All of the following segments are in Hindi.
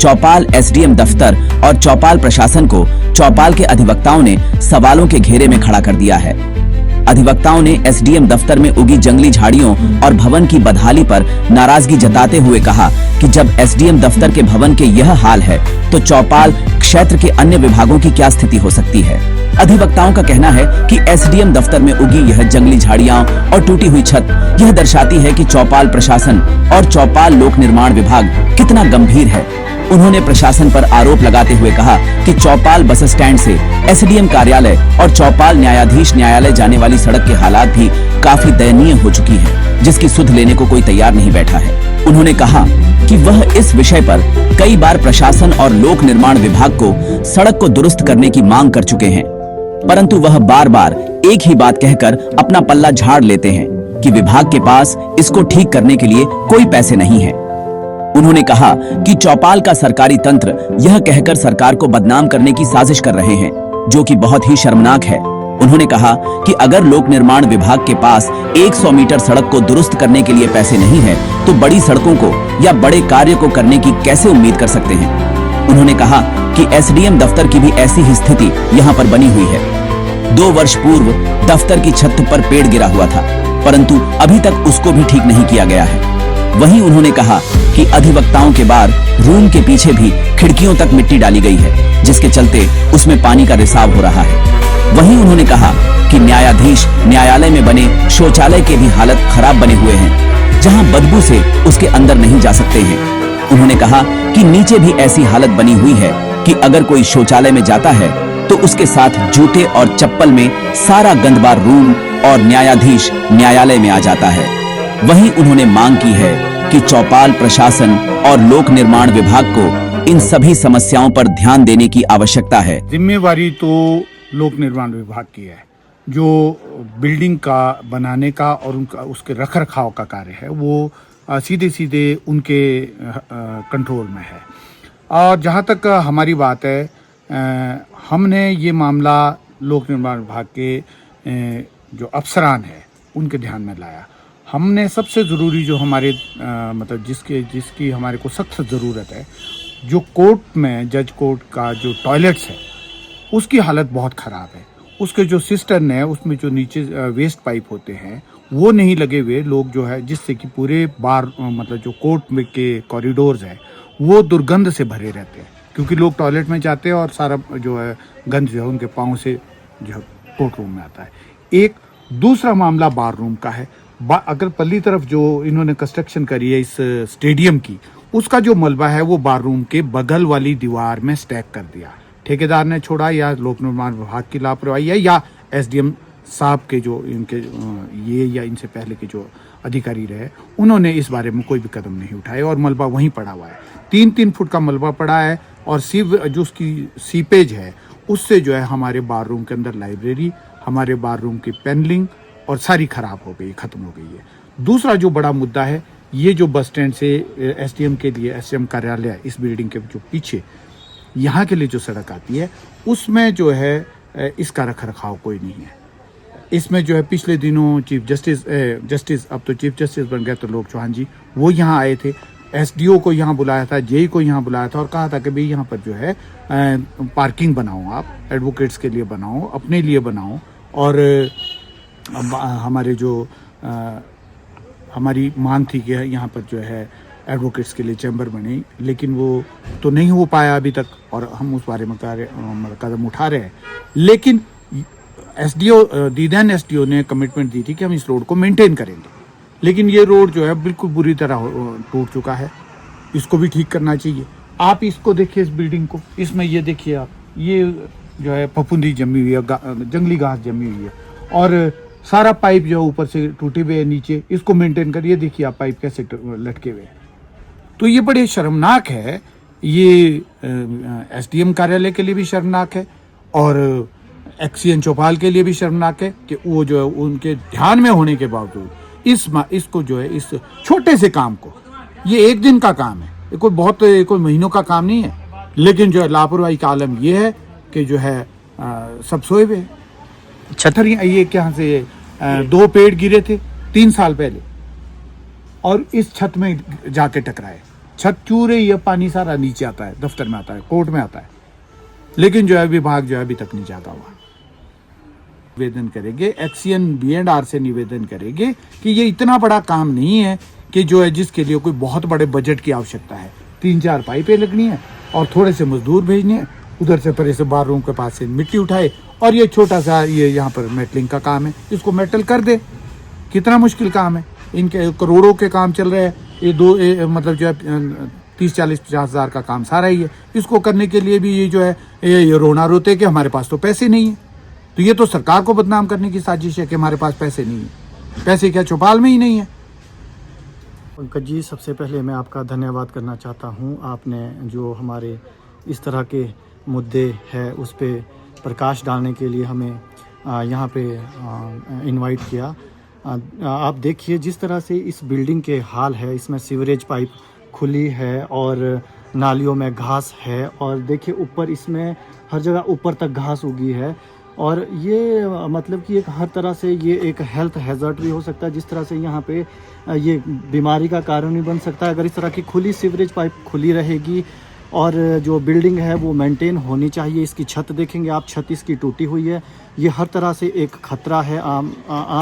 चौपाल एसडीएम दफ्तर और चौपाल प्रशासन को चौपाल के अधिवक्ताओं ने सवालों के घेरे में खड़ा कर दिया है। अधिवक्ताओं ने एसडीएम दफ्तर में उगी जंगली झाड़ियों और भवन की बदहाली पर नाराजगी जताते हुए कहा कि जब एसडीएम दफ्तर के भवन के यह हाल है तो चौपाल क्षेत्र के अन्य विभागों की क्या स्थिति हो सकती है। अधिवक्ताओं का कहना है कि एसडीएम दफ्तर में उगी यह जंगली झाड़ियां और टूटी हुई छत यह दर्शाती है कि चौपाल प्रशासन और चौपाल लोक निर्माण विभाग कितना गंभीर है। उन्होंने प्रशासन पर आरोप लगाते हुए कहा कि चौपाल बस स्टैंड से एसडीएम कार्यालय और चौपाल न्यायाधीश न्यायालय जाने वाली सड़क के हालात भी काफी दयनीय हो चुकी है, जिसकी सुध लेने को कोई तैयार नहीं बैठा है। उन्होंने कहा कि वह इस विषय पर कई बार प्रशासन और लोक निर्माण विभाग को सड़क को दुरुस्त करने की मांग कर चुके हैं, परंतु वह बार बार एक ही बात कहकर अपना पल्ला झाड़ लेते हैं कि विभाग के पास इसको ठीक करने के लिए कोई पैसे नहीं है। उन्होंने कहा कि चौपाल का सरकारी तंत्र यह कहकर सरकार को बदनाम करने की साजिश कर रहे हैं, जो कि बहुत ही शर्मनाक है। उन्होंने कहा कि अगर लोक निर्माण विभाग के पास 100 मीटर सड़क को दुरुस्त करने के लिए पैसे नहीं है तो बड़ी सड़कों को या बड़े कार्य को करने की कैसे उम्मीद कर सकते हैं। उन्होंने कहा कि एसडीएम दफ्तर की भी ऐसी ही स्थिति यहाँ पर बनी हुई है। 2 वर्ष पूर्व दफ्तर की छत पर पेड़ गिरा हुआ था, परंतु अभी तक उसको भी ठीक नहीं किया गया है। वहीं उन्होंने कहा कि अधिवक्ताओं के बार रूम के पीछे भी खिड़कियों तक मिट्टी डाली गई है, जिसके चलते उसमें पानी का रिसाव हो रहा है। वहीं उन्होंने कहा कि न्यायाधीश न्यायालय में बने शौचालय के भी हालत खराब बने हुए हैं, जहां बदबू से उसके अंदर नहीं जा सकते हैं। उन्होंने कहा कि नीचे भी ऐसी हालत बनी हुई है कि अगर कोई शौचालय में जाता है तो उसके साथ जूते और चप्पल में सारा गंदबार रूम और न्यायाधीश न्यायालय में आ जाता है। वहीं उन्होंने मांग की है कि चौपाल प्रशासन और लोक निर्माण विभाग को इन सभी समस्याओं पर ध्यान देने की आवश्यकता है। जिम्मेवारी तो लोक निर्माण विभाग की है, जो बिल्डिंग का बनाने का और उनका उसके रखरखाव का कार्य है वो सीधे सीधे उनके कंट्रोल में है। और जहाँ तक हमारी बात है, हमने ये मामला लोक निर्माण विभाग के जो अफसरान है उनके ध्यान में लाया। हमने सबसे ज़रूरी जो हमारे मतलब जिसकी हमारे को सख्त ज़रूरत है, जो कोर्ट में जज कोर्ट का जो टॉयलेट्स है उसकी हालत बहुत ख़राब है। उसके जो सिस्टर्न है उसमें जो नीचे वेस्ट पाइप होते हैं वो नहीं लगे हुए, लोग जो है जिससे कि पूरे बार मतलब जो कोर्ट में के कॉरिडोर्स है वो दुर्गंध से भरे रहते हैं, क्योंकि लोग टॉयलेट में जाते हैं और सारा जो है गंद जो है उनके पाँव से जो है कोर्ट रूम में आता है। एक दूसरा मामला बार रूम का है। अगर पल्ली तरफ जो इन्होंने कंस्ट्रक्शन करी है इस स्टेडियम की, उसका जो मलबा है वो बार रूम के बगल वाली दीवार में स्टैक कर दिया। ठेकेदार ने छोड़ा या लोक निर्माण विभाग की लापरवाही है या एसडीएम साहब के जो इनके ये या इनसे पहले के जो अधिकारी रहे उन्होंने इस बारे में कोई भी कदम नहीं उठाए और मलबा वहीं पड़ा हुआ है। 3-3 फुट का मलबा पड़ा है और जो उसकी सीपेज है उससे जो है हमारे बार रूम के अंदर लाइब्रेरी, हमारे बार रूम की पैनलिंग और सारी खराब हो गई, खत्म हो गई है। दूसरा जो बड़ा मुद्दा है, ये जो बस स्टैंड से एसडीएम के लिए एसडीएम कार्यालय इस बिल्डिंग के जो पीछे यहाँ के लिए जो सड़क आती है उसमें जो है इसका रखरखाव कोई नहीं है। इसमें जो है पिछले दिनों चीफ जस्टिस अब तो चीफ जस्टिस बन गया तो लोक चौहान जी वो यहाँ आए थे, एसडीओ को यहाँ बुलाया था, जेई को यहाँ बुलाया था और कहा था कि भाई यहाँ पर जो है पार्किंग बनाओ, आप एडवोकेट्स के लिए बनाओ, अपने लिए बनाओ। और हमारे जो हमारी मांग थी कि यहाँ पर जो है एडवोकेट्स के लिए चैम्बर बने, लेकिन वो तो नहीं हो पाया अभी तक और हम उस बारे में कदम उठा रहे हैं। लेकिन एसडीओ ने कमिटमेंट दी थी कि हम इस रोड को मेंटेन करेंगे, लेकिन ये रोड जो है बिल्कुल बुरी तरह टूट चुका है, इसको भी ठीक करना चाहिए। आप इसको देखिए, इस बिल्डिंग को, इसमें ये देखिए आप, ये जो है फफूंदी जमी हुई है, जंगली घास जमी हुई है और सारा पाइप जो ऊपर से टूटे हुए है नीचे, इसको मेंटेन करिए। देखिए आप पाइप कैसे लटके हुए हैं। तो ये बड़े शर्मनाक है, ये एसडीएम कार्यालय के लिए भी शर्मनाक है और एक्सीएन चौपाल के लिए भी शर्मनाक है कि वो जो है उनके ध्यान में होने के बावजूद इसको जो है इस छोटे से काम को, ये एक दिन का काम है, कोई महीनों का काम नहीं है, लेकिन जो है लापरवाही का आलम ये है कि जो है सब सोए हुए। छतरियाँ ये क्या से 2 पेड़ गिरे थे 3 साल पहले और इस छत में जाके टकराए। छत चूरे ये पानी सारा नीचे आता है, दफ्तर में आता है, कोर्ट में आता है, लेकिन जो है विभाग जो है अभी तक नहीं जागा हुआ। निवेदन करेंगे, एक्सीएन B&R से निवेदन करेंगे कि ये इतना बड़ा काम नहीं है कि जो है जिसके लिए कोई बहुत बड़े बजट की आवश्यकता है। 3-4 पाइपें लगनी है और थोड़े से मजदूर भेजने हैं, उधर से परे से बार रूम के पास से मिट्टी उठाए, और ये छोटा सा ये यहाँ पर मेटलिंग का काम है, इसको मेटल कर दे। कितना मुश्किल काम है, इनके करोड़ों के काम चल रहे हैं। ये मतलब जो है 30-40-50 हज़ार का काम सारा ही है। इसको करने के लिए भी ये जो है ये रोना रोते कि हमारे पास तो पैसे नहीं है। तो ये तो सरकार को बदनाम करने की साजिश है कि हमारे पास पैसे नहीं है। पैसे क्या चौपाल में ही नहीं है? पंकज जी, सबसे पहले मैं आपका धन्यवाद करना चाहता हूं। आपने जो हमारे इस तरह के मुद्दे है उस पे प्रकाश डालने के लिए हमें यहाँ पे इनवाइट किया। आप देखिए जिस तरह से इस बिल्डिंग के हाल है, इसमें सीवरेज पाइप खुली है और नालियों में घास है, और देखिए ऊपर इसमें हर जगह ऊपर तक घास उगी है, और ये मतलब कि एक हर तरह से ये एक हेल्थ हैज़र्ड भी हो सकता है। जिस तरह से यहाँ पे ये बीमारी का कारण भी बन सकता है अगर इस तरह की खुली सीवरेज पाइप खुली रहेगी। और जो बिल्डिंग है वो मेंटेन होनी चाहिए। इसकी छत देखेंगे आप, छत इसकी टूटी हुई है। ये हर तरह से एक ख़तरा है आम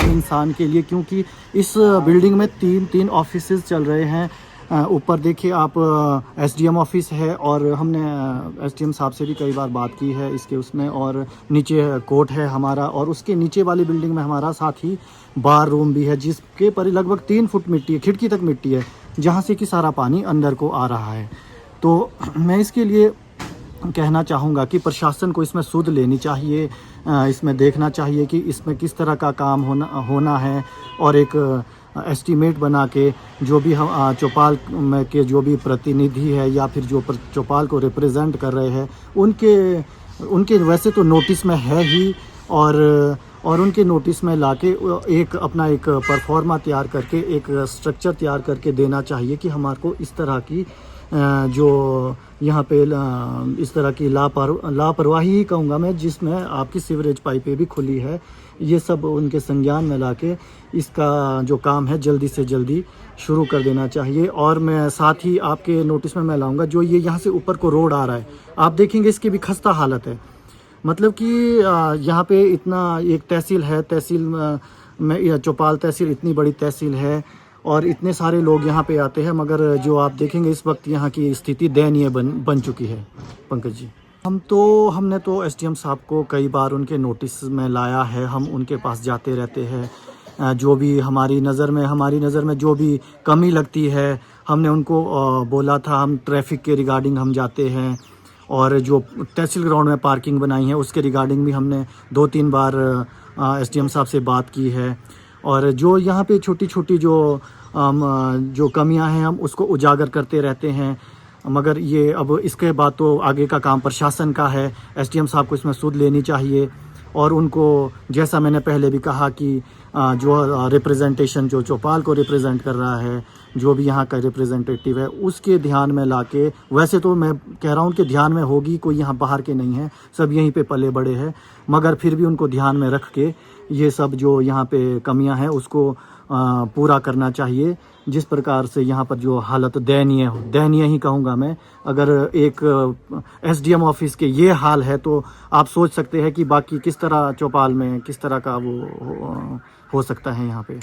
इंसान के लिए, क्योंकि इस बिल्डिंग में 3 ऑफिसेज चल रहे हैं। ऊपर देखिए आप SDM ऑफिस है, और हमने SDM साहब से भी कई बार बात की है इसके उसमें, और नीचे कोर्ट है हमारा, और उसके नीचे वाली बिल्डिंग में हमारा साथ ही बार रूम भी है, जिसके पर लगभग 3 फुट मिट्टी है, खिड़की तक मिट्टी है, जहाँ से कि सारा पानी अंदर को आ रहा है। तो मैं इसके लिए कहना चाहूँगा कि प्रशासन को इसमें सुध लेनी चाहिए, इसमें देखना चाहिए कि इसमें किस तरह का काम होना है, और एक एस्टीमेट बना के जो भी हम चौपाल में के जो भी प्रतिनिधि है या फिर जो चौपाल को रिप्रेजेंट कर रहे हैं उनके वैसे तो नोटिस में है ही, और उनके नोटिस में लाके एक अपना एक परफॉर्मा तैयार करके, एक स्ट्रक्चर तैयार करके देना चाहिए कि हमारे को इस तरह की जो यहाँ पे इस तरह की लापरवाही ही कहूँगा मैं, जिसमें आपकी सीवरेज पाइपें भी खुली है, ये सब उनके संज्ञान में लाके इसका जो काम है जल्दी से जल्दी शुरू कर देना चाहिए। और मैं साथ ही आपके नोटिस में मैं लाऊंगा जो ये यहाँ से ऊपर को रोड आ रहा है, आप देखेंगे इसकी भी खस्ता हालत है। मतलब कि यहाँ पे इतना एक तहसील है, तहसील में चौपाल तहसील इतनी बड़ी तहसील है और इतने सारे लोग यहाँ पे आते हैं, मगर जो आप देखेंगे इस वक्त यहाँ की स्थिति दयनीय बन चुकी है। पंकज जी, हमने तो SDM साहब को कई बार उनके नोटिस में लाया है, हम उनके पास जाते रहते हैं। जो भी हमारी नज़र में जो भी कमी लगती है हमने उनको बोला था। हम ट्रैफिक के रिगार्डिंग हम जाते हैं, और जो तहसील ग्राउंड में पार्किंग बनाई है उसके रिगार्डिंग भी हमने 2-3 बार SDM साहब से बात की है। और जो यहाँ पे छोटी छोटी जो कमियां हैं हम उसको उजागर करते रहते हैं, मगर ये अब इसके बाद तो आगे का काम प्रशासन का है। SDM साहब को इसमें सुध लेनी चाहिए, और उनको जैसा मैंने पहले भी कहा कि जो रिप्रेजेंटेशन जो चौपाल को रिप्रेजेंट कर रहा है, जो भी यहाँ का रिप्रेजेंटेटिव है, उसके ध्यान में लाके, वैसे तो मैं कह रहा हूँ कि ध्यान में होगी, कोई यहाँ बाहर के नहीं है, सब यहीं पे पले बड़े हैं, मगर फिर भी उनको ध्यान में रख के ये सब जो यहाँ पे कमियाँ हैं उसको पूरा करना चाहिए। जिस प्रकार से यहाँ पर जो हालत दयनीय ही कहूँगा मैं, अगर एक SDM ऑफिस के ये हाल है तो आप सोच सकते हैं कि बाकी किस तरह चौपाल में किस तरह का वो हो सकता है यहाँ पे।